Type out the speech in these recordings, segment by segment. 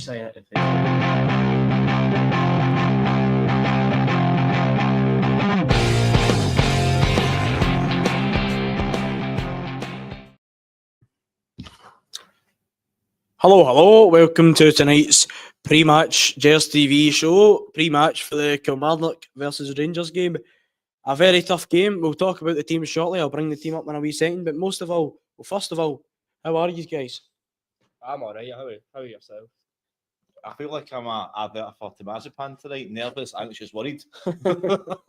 say it. Hello. Welcome to tonight's pre-match Gers TV show. Pre-match for the Kilmarnock versus Rangers game. A very tough game. We'll talk about the team shortly. I'll bring the team up in a wee second. But first of all, how are you guys? I'm alright. How are yourself? I feel like I'm a bit of a Marzipan tonight. Nervous, anxious, worried. But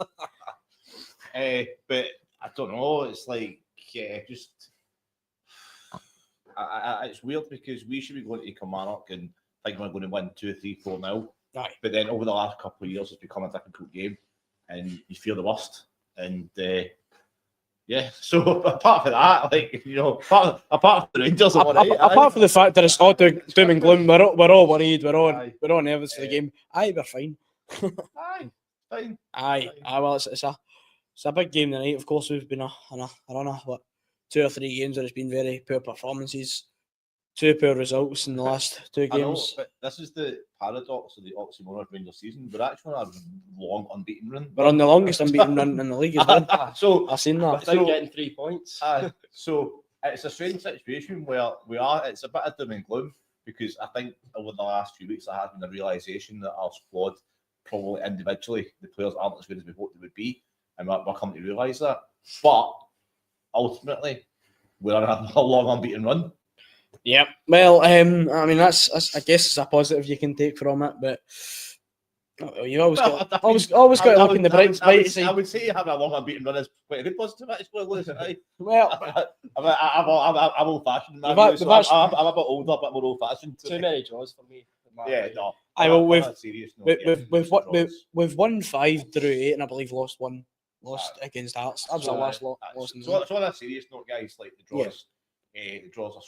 I don't know. It's like just it's weird because we should be going to Kilmarnock and think we're going to win 2-3-4-0. Aye. But then over the last couple of years, it's become a difficult game, and you feel the worst. And so apart from that, apart from the Rangers, apart from the fact that it's all doom and gloom, we're all worried. We're all nervous for the game. Aye, we're fine. Aye, fine. Aye. Well, it's a big game tonight. Of course, we've been on a run of 2 or 3 games where it's been very poor performances, 2 poor results in the last 2 games. I know, but this is the paradox of the oxymoron of Rangers season. We're actually on a long unbeaten run. We're on the longest unbeaten run in the league as well. So I've seen that. Without getting 3 points. So it's a strange situation where we are. It's a bit of doom and gloom because I think over the last few weeks there has been a realisation that our squad, probably individually, the players aren't as good as we hoped they would be, and we're coming to realise that. But ultimately, we're on a long unbeaten run. Yeah, well, I mean that's I guess it's a positive you can take from it, but you always got to look in the bright side. I would say having a long unbeaten run is quite a good positive. Well, I'm old fashioned. I'm a bit older, a bit more old fashioned. Too many draws for me. Yeah, no. We've won 5, drew 8, and I believe lost against Hearts. That was our last loss. So on a serious note, guys, like the draws, the draws are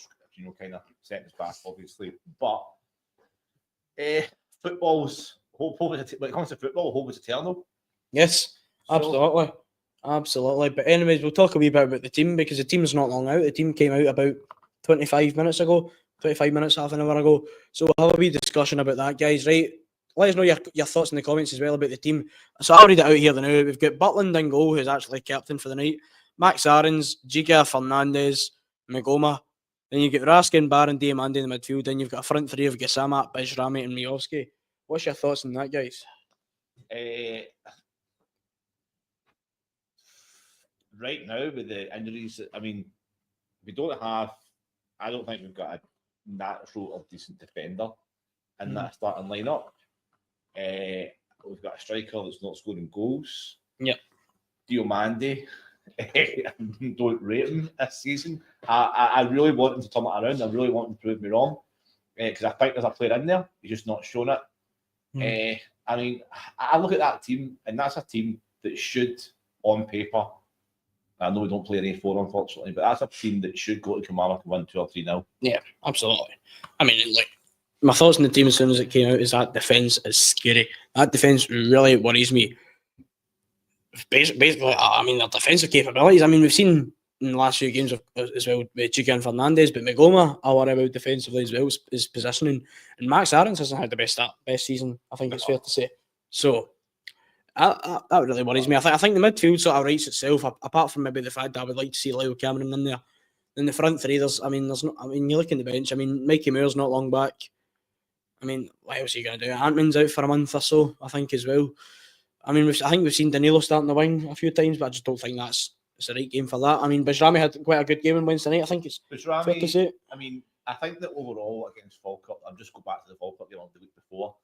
kind of setting us back, obviously. But football's hope when it comes to football, hope is eternal. Yes, absolutely. But anyways, we'll talk a wee bit about the team because the team's not long out. The team came out about 25 minutes, half an hour ago. So we'll have a wee discussion about that, guys. Right? Let us know your thoughts in the comments as well about the team. So I'll read it out here now. We've got Butland in goal, who's actually captain for the night. Max Aarons, Giga, Fernandez, Magoma. Then you've got Raskin, Barron, Diamande in the midfield. Then you've got a front 3 of Gassama, Bijrami and Miovski. What's your thoughts on that, guys? Right now, with the injuries, I mean, I don't think we've got a natural or decent defender in that starting lineup. We've got a striker that's not scoring goals. Yep. Diamande. Don't rate him this season. I really want him to turn it around. I really want him to prove me wrong because I think there's a player in there. He's just not shown it. I mean, I look at that team, and that's a team that should, on paper, I know we don't play an A4, unfortunately, but that's a team that should go to Kilmarnock and win 2 or 3-0. Yeah, absolutely. I mean, like, my thoughts on the team as soon as it came out is that defence is scary. That defence really worries me. Basically, I mean, their defensive capabilities. I mean, we've seen in the last few games as well with Chica and Fernandez, but Magoma, I worry about defensively as well, his positioning. And Max Aarons hasn't had the best season, I think it's fair to say. So, that really worries me. I think the midfield sort of writes itself, apart from maybe the fact that I would like to see Lyle Cameron in there. In the front 3, you look in the bench, I mean, Mikey Moore's not long back. I mean, what else are you going to do? Antman's out for a month or so, I think, as well. I mean, I think we've seen Danilo starting the wing a few times, but I just don't think it's the right game for that. I mean, Bijrami had quite a good game on Wednesday night. I think it's fair to say. I mean, I think that overall against Falkirk, I'll just go back to the Falkirk game of the week before.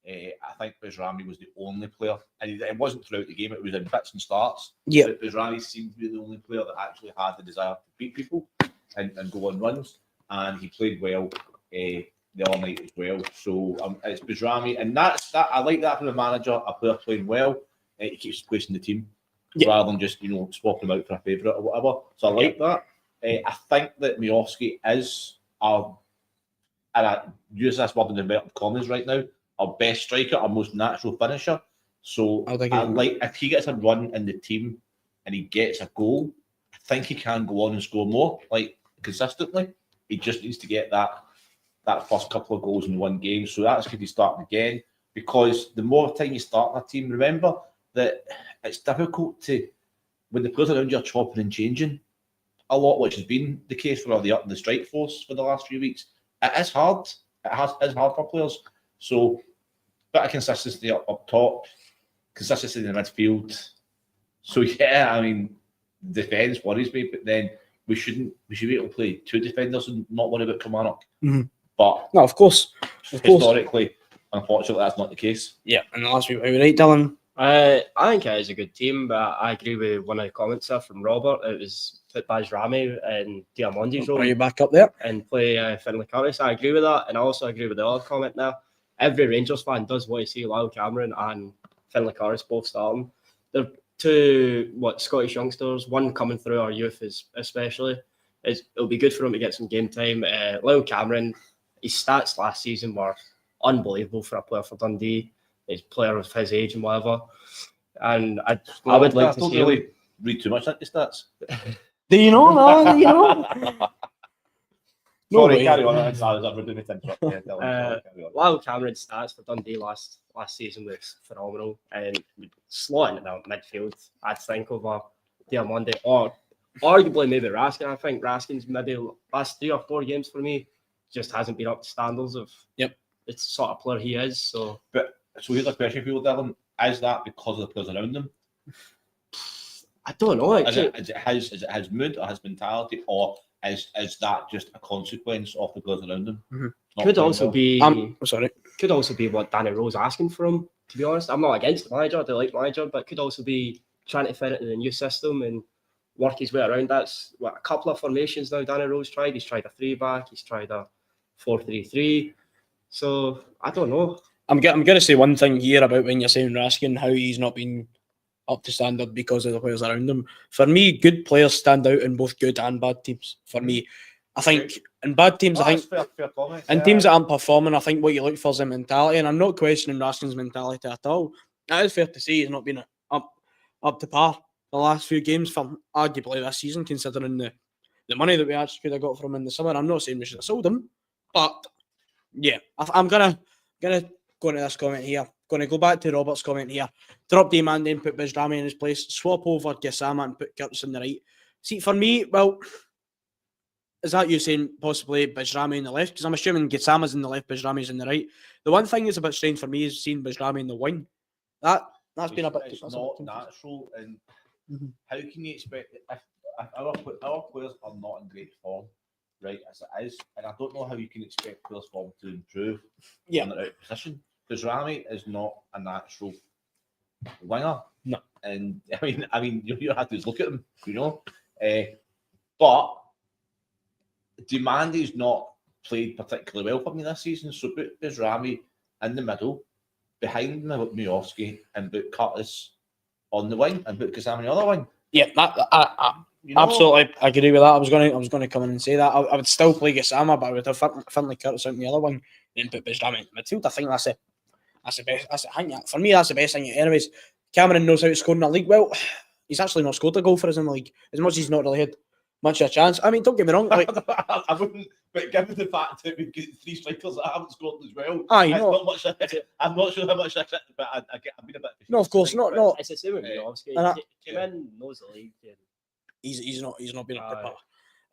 I think Bijrami was the only player, and it wasn't throughout the game, it was in bits and starts. Yeah. But Bijrami seemed to be the only player that actually had the desire to beat people and go on runs, and he played well the other night as well. So it's Bijrami, and that's that. I like that from the manager, a player playing well. He keeps his place in the team rather than just swapping him out for a favourite or whatever. So I like that. I think that Miovski is and I use this word in inverted commas right now, our best striker, our most natural finisher. So I like if he gets a run in the team and he gets a goal, I think he can go on and score more, like consistently. He just needs to get that that first couple of goals in one game. So that's good to start again, because the more time you start a team, remember that it's difficult to, when the players around you are chopping and changing a lot, which has been the case for the strike force for the last few weeks. It is hard. It's hard for players. So, bit of consistency up top, consistency in the midfield. So yeah, I mean, defence worries me, but then we should be able to play two defenders and not worry about Kilmarnock. Mm-hmm. But no, of course. Historically, unfortunately, that's not the case. Yeah, and the last week, are you right, Dylan? I think it is a good team, but I agree with one of the comments there from Robert. It was put Bajrami and Diamondi's role Are you back up there? and play Finlay Curtis. I agree with that, and I also agree with the other comment now. Every Rangers fan does want to see Lyle Cameron and Finlay Curtis both starting. They're two Scottish youngsters, one coming through our youth especially. It'll be good for him to get some game time. Lyle Cameron, his stats last season were unbelievable for a player for Dundee. He's a player of his age and whatever. And I would like to see him. Read too much into stats. Do you know that? Do you know? Sorry, carry on. I was doing it interrupt. Lyle Cameron's stats for Dundee last season was phenomenal, and slotting in the midfield, I'd think, over Diamandi or arguably maybe Raskin. I think Raskin's maybe last 3 or 4 games for me just hasn't been up to standards of the sort of player he is. So here's a question for you, Dylan. Is that because of the players around them? I don't know. Is it his mood or his mentality, or is that just a consequence of the players around them? Mm-hmm. Could also be. Sorry. Could also be what Danny Rose asking for him. To be honest, I'm not against the manager. I do like the manager, but could also be trying to fit it in the new system and work his way around. That's what a couple of formations now Danny Rose tried. He's tried a 3-back. He's tried a 4-3-3. So I don't know. I'm going to say one thing here about when you're saying Raskin, how he's not been up to standard because of the players around him. For me, good players stand out in both good and bad teams. For me, I think in bad teams, I think fair comment. in teams that aren't performing, I think what you look for is a mentality, and I'm not questioning Raskin's mentality at all. It is fair to say he's not been up to par the last few games for arguably this season, considering the money that we actually could have got from him in the summer. I'm not saying we should have sold him, but yeah, I'm gonna go into this comment here. Going to go back to Robert's comment here. Drop Diamandi and put Bajrami in his place. Swap over Gassama and put Curtis in the right. See, for me, well, is that you saying possibly Bajrami in the left? Because I'm assuming Gassama's in the left, Bajrami's in the right. The one thing that's a bit strange for me is seeing Bajrami in the wing. That's been a bit. It's not natural, and how can you expect if our players are not in great form, right, as it is, and I don't know how you can expect players' form to improve on the right position. Bajrami is not a natural winger. No. And I mean, you have to just look at him, you know. But Diamandi's not played particularly well for me this season. So put Bajrami in the middle, behind Miovski, and put Curtis on the wing, and put Gassama on the other wing. Yeah, absolutely agree with that. I was going to come in and say that. I would still play Gassama, but I would have Finlay Curtis out in the other wing, and put Bajrami in midfield. I think that's the best. For me, that's the best thing. Anyways, Cameron knows how to score in the league. Well, he's actually not scored a goal for us in the league. As much as he's not really had much of a chance. I mean, don't get me wrong. Like, I wouldn't, but given the fact that we've got 3 strikers that haven't scored as well, I'm not sure how much I said, but I'm being a bit. No, of course not. No, it's the same with Miovski. Came in, knows the league. Yeah. He's not been up to par.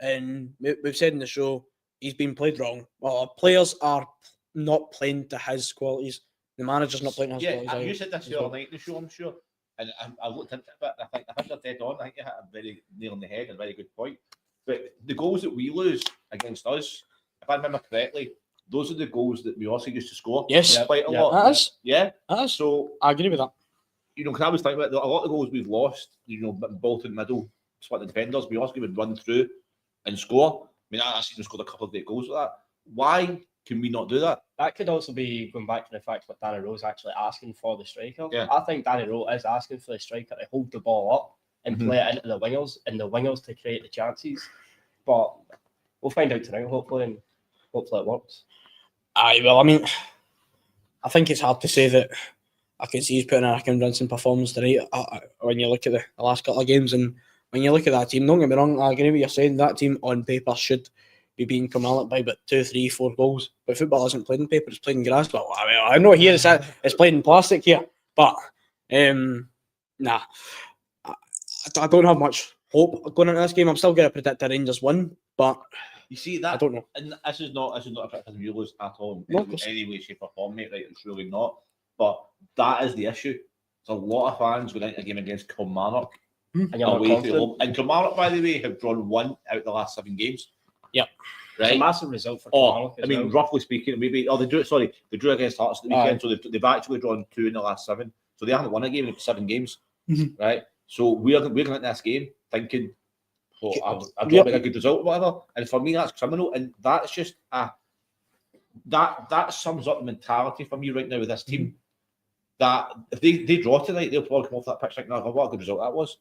And we've said in the show, he's been played wrong. Well, our players are not playing to his qualities. The manager's not playing to his qualities. Yeah, you said this the other night in the show, I'm sure. And I looked into it, but I think they're dead on. I think you hit a very nail on the head, a very good point. But the goals that we lose against us, if I remember correctly, those are the goals that we also used to score. Yes, quite a yeah. lot. That is. Yeah, that is. So I agree with that. You know, because I was thinking about a lot of goals we've lost. You know, ball to the middle, split the defenders. We also would run through and score. I mean, I've seen them scored a couple of great goals like that. Why can we not do that? That could also be going back to the fact what Danny Rose actually asking for the striker. Yeah. I think Danny Rose is asking for the striker to hold the ball up and play it into the wingers, and the wingers to create the chances. But we'll find out tonight, hopefully, and hopefully it works. Well, I mean, I think it's hard to say that I can see he's putting in a convincing performance tonight when you look at the last couple of games, and when you look at that team, don't get me wrong, I agree with what you're saying, that team on paper should be beating Kilmarnock by about 2, 3, 4 goals. But football isn't played in paper; it's played in grass. But I know here it's played in plastic here. But nah, I don't have much hope going into this game. I'm still going to predict the Rangers win, but You see that? I don't know. And this is not a criticism you lose at all No, in any way, shape, or form, mate. Right? It's really not. But that is the issue. There's a lot of fans going into a game against Kilmarnock. And you're not away to confident. home. And Kilmarnock, by the way, have drawn 1 out of the last 7 games. Yep. It's a Right. massive result for Oh, Kilmarnock. I mean, roughly speaking, maybe. Oh, they drew against Hearts at the weekend, so they've actually drawn 2 in the last 7. So they haven't won a game in 7 games, right? So we're going into this game thinking, oh, I'll draw a good result, or whatever. And for me, that's criminal, and that's just that sums up the mentality for me right now with this team. That if they draw tonight, they'll probably come off that pitch thinking, "Oh, what a good result that was."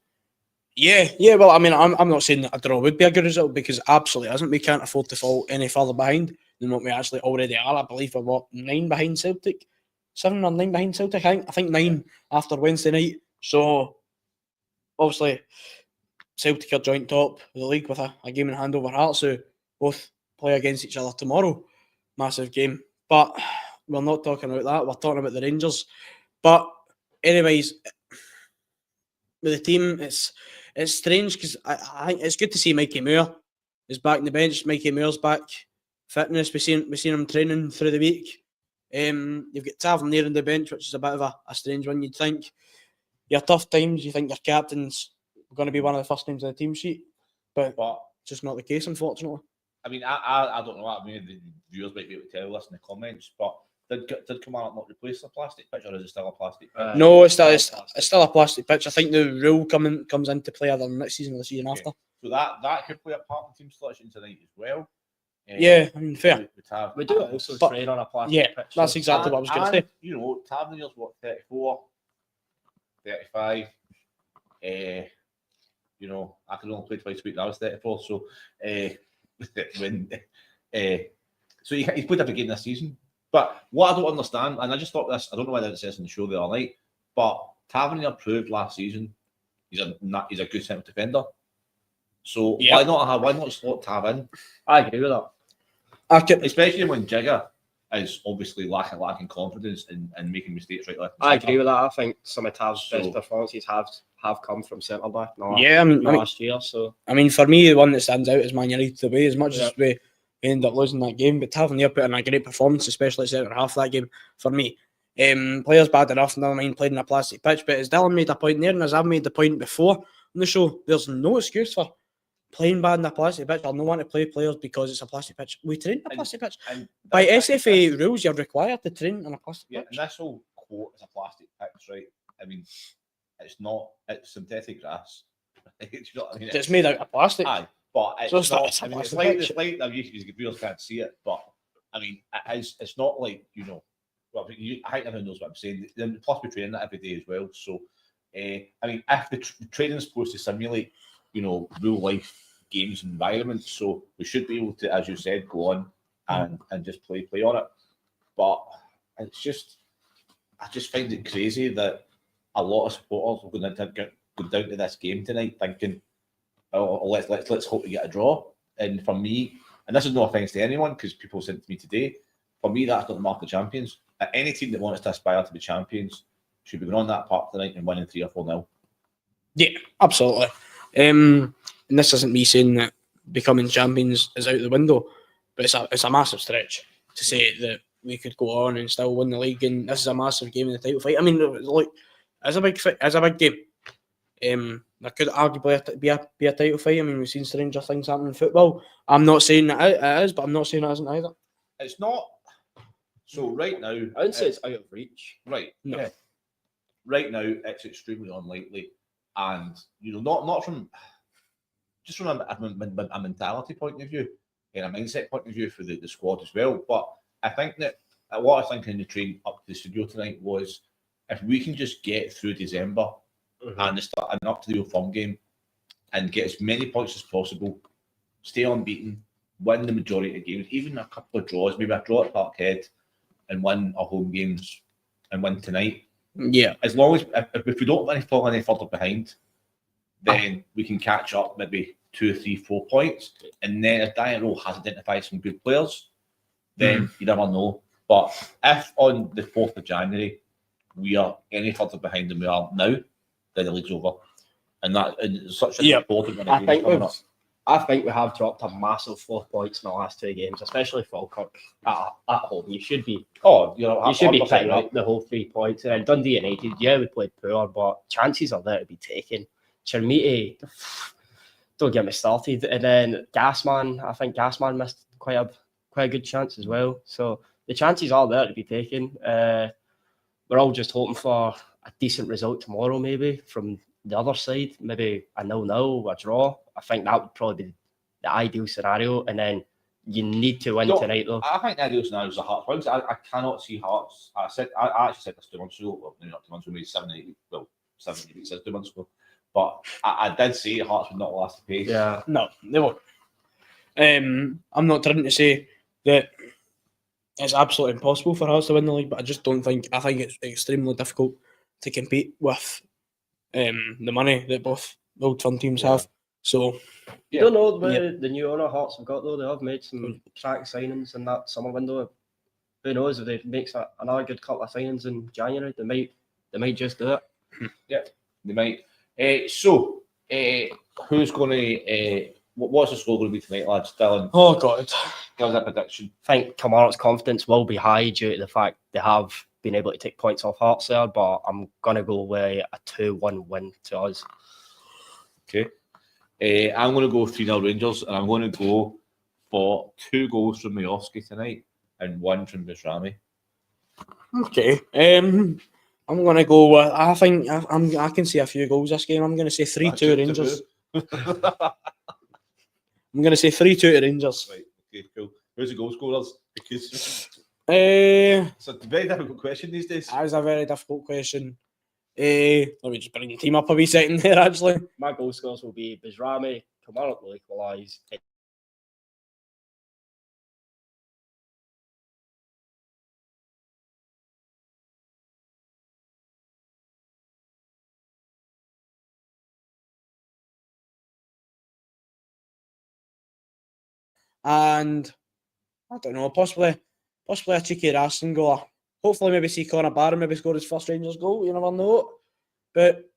Yeah. Well, I mean, I'm not saying that a draw would be a good result because it absolutely isn't. We can't afford to fall any further behind than what we actually already are. I believe we're 9 behind Celtic, 7 or 9 behind Celtic. I think 9 after Wednesday night. So obviously, Celtic are joint top of the league with a game in hand over Hearts, who both play against each other tomorrow. Massive game, but we're not talking about that. We're talking about the Rangers. But anyways, with the team, it's strange because I think it's good to see Mikey Moore is back in the bench. Mikey Moore's back, fitness. We seen him training through the week. You've got Tavernier on the bench, which is a bit of a strange one. You'd think your tough times, you think your captain's going to be one of the first names on the team sheet, but just not the case, unfortunately. I mean, I don't know. I mean, the viewers might be able to tell us in the comments, but did Kilmarnock not replace the plastic pitch, or is it still a plastic pitch? No, it's still a plastic pitch. I think the rule comes into play either next season or the season after. So that could play a part in team selection tonight as well. Yeah, I mean, fair. We do also train on a plastic pitch. That's exactly what I was going to say. You know, Tavernier's what, 34, 35. You know, I can only play twice a week. I was 34, so so he's played every game this season. But what I don't understand, and I just thought this, I don't know whether it says in the show the other night, but Tavernier proved last season he's a good central defender. So why not slot Tav in? I agree with that. Especially when Jigger is obviously lacking confidence and making mistakes right left. I agree with that. I think some of Tav's best performances have come from centre back. Last year. So I mean, for me, the one that stands out is Man United away. As much as we ended up losing that game, but Tavernier put in a great performance, especially at centre half that game. For me, players bad enough. Never mind playing in a plastic pitch. But as Dylan made a point there, and as I've made the point before on the show, there's no excuse for playing bad in a plastic pitch. I'll not want to play players because it's a plastic pitch. We train in a plastic pitch. By SFA rules, you're required to train on a plastic pitch. And this whole quote is a plastic pitch, right? I mean, it's not. It's synthetic grass. You know what I mean? It's made out of plastic. Aye, but it's So it's not. not- it's a I mean, it's plastic like pitch. now you viewers can't see it, but I mean, it's not like, you know. Well, I think everyone knows what I'm saying. Plus, we train that every day as well. So, I mean, if the training is supposed to simulate, you know, real life games environments, so we should be able to, as you said, go on and just play on it. But it's just, I just find it crazy that a lot of supporters are going to go down to this game tonight thinking, oh, let's hope to get a draw. And for me, and this is no offence to anyone, because people said to me today, for me, that's not the mark of champions. Any team that wants to aspire to be champions should be going on that park tonight and winning 3 or 4-0. Yeah, absolutely. And this isn't me saying that becoming champions is out the window, but it's a massive stretch to say that we could go on and still win the league. And this is a massive game in the title fight. I mean, like, it's a big fight. It's a big game. There could arguably be a title fight. I mean, we've seen stranger things happen in football. I'm not saying that it is, but I'm not saying it isn't either. It's not. So right now, I wouldn't say it's out of reach. Right. No. Yeah. Right now, it's extremely unlikely, and you know, not from just from a mentality point of view and a mindset point of view for the squad as well. But I think that what I was thinking in the train up to the studio tonight was, if we can just get through December and start an up to the old firm game and get as many points as possible, stay unbeaten, win the majority of games, even a couple of draws, maybe a draw at Parkhead and win our home games and win tonight. Yeah. As long as if we don't fall any further behind, then we can catch up maybe 2, 3, 4 points. And then if Diana Rowe has identified some good players, then you never know. But if on the 4th of January we are any further behind than we are now, then the league's over. And it's such an important one. I think we have dropped a massive 4 points in the last 2 games, especially Falkirk at home. You should be picking up the whole 3 points. And then Dundee United, we played poor, but chances are there to be taken. Chermiti, don't get me started. And then Gasman, I think Gasman missed quite a good chance as well. So the chances are there to be taken. We're all just hoping for a decent result tomorrow, maybe from the other side, maybe a 0-0, a draw. I think that would probably be the ideal scenario. And then you need to win tonight, though. I think the ideal scenario is the Hearts win. I cannot see Hearts. I actually said this 2 months ago. Well, maybe not 2 months ago, maybe 7, 8 weeks. Well, 7, 8 weeks, 2 months ago. But I did say Hearts would not last the pace. Yeah, no, they won't. I'm not trying to say that it's absolutely impossible for Hearts to win the league, but I just don't think. I think it's extremely difficult to compete with the money that both Old Firm teams have. So, you don't know the new owner Hearts have got, though. They have made some track signings in that summer window. Who knows if they make another good couple of signings in January? They might just do it. Yeah, they might. So, who's going to? What's the score going to be tonight, lads? Dylan. Oh God, give us a prediction. I think Kilmarnock's confidence will be high due to the fact they have been able to take points off Hearts there, but I'm going to go with a 2-1 win to us. Okay. I'm going to go 3-0 Rangers, and I'm going to go for 2 goals from Majowski tonight and 1 from Bajrami. Okay. I'm going to go with, I think I can see a few goals this game. I'm going to say 3-2 Rangers. I'm going to say 3-2 to Rangers. Right, okay, cool. Who's the goal scorers? Because it's a very difficult question these days. That is a very difficult question. Let me just bring the team up a wee second there, actually. My goal scorers will be Bajrami, Kilmarnock will equalise. And I don't know, possibly a cheeky Racing goal. Hopefully, maybe see Conor Barron maybe score his first Rangers goal. You never know. But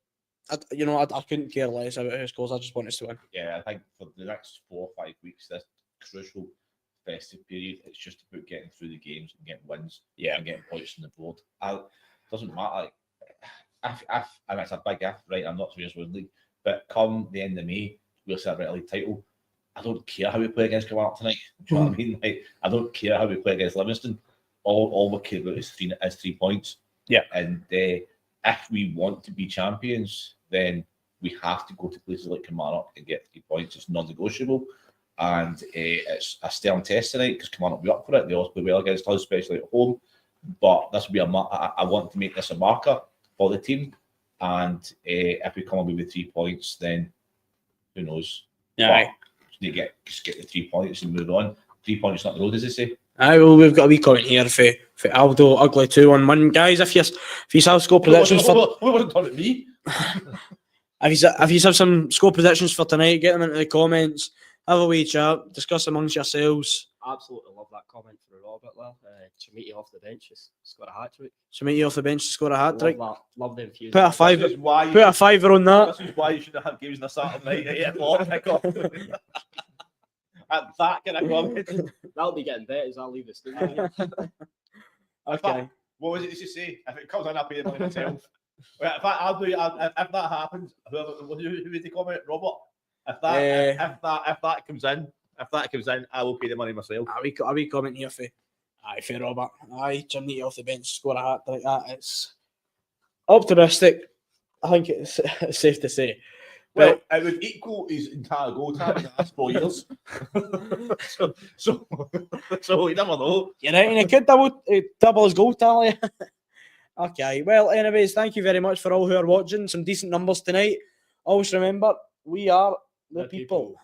I couldn't care less about who scores. I just want us to win. Yeah, I think for the next 4 or 5 weeks, this crucial festive period, it's just about getting through the games and getting wins. Yeah, and getting points on the board. It doesn't matter. And it's a big if, right? I'm not serious with league, but come the end of May, we'll celebrate a league title. I don't care how we play against Kilmarnock tonight. Do you know what I mean? Like, I don't care how we play against Livingston. All we care about is 3 points. Yeah. And if we want to be champions, then we have to go to places like Kilmarnock and get 3 points. It's non-negotiable. And it's a stern test tonight because Kilmarnock will be up for it. They always play well against us, especially at home. But this will be I want to make this a marker for the team. And if we come away with 3 points, then who knows? Yeah. They just get the 3 points and move on. 3 points not the road, as they say. Well, we've got a wee comment here for Aldo Ugly 2-1-1. Guys, if you have score predictions for we wasn't talking to me. if you have some score predictions for tonight, get them into the comments. Have a wee chat, discuss amongst yourselves. Absolutely love that comment for Robert there. Chermiti off the bench has scored a hat trick. Chermiti off the bench to score a hat trick. Love the infusion. Put a fiver on that. This is why you shouldn't have games on a Saturday night at 8 o'clock kick-off. At that kind of comment. That'll be getting better as I leave the studio. Okay. What was it you say? If it comes in, I'll pay the money myself. Well, in fact, if that happens, who would you comment, Robert? If that comes in, I will pay the money myself. A wee comment here for Robert. Chermiti off the bench, score a hat like that. It's optimistic. I think it's safe to say. Well, it would equal his entire goal time in the last 4 years. so you never know. You reckon he could double his goal tally? Okay. Well, anyways, thank you very much for all who are watching. Some decent numbers tonight. Always remember, we are the people.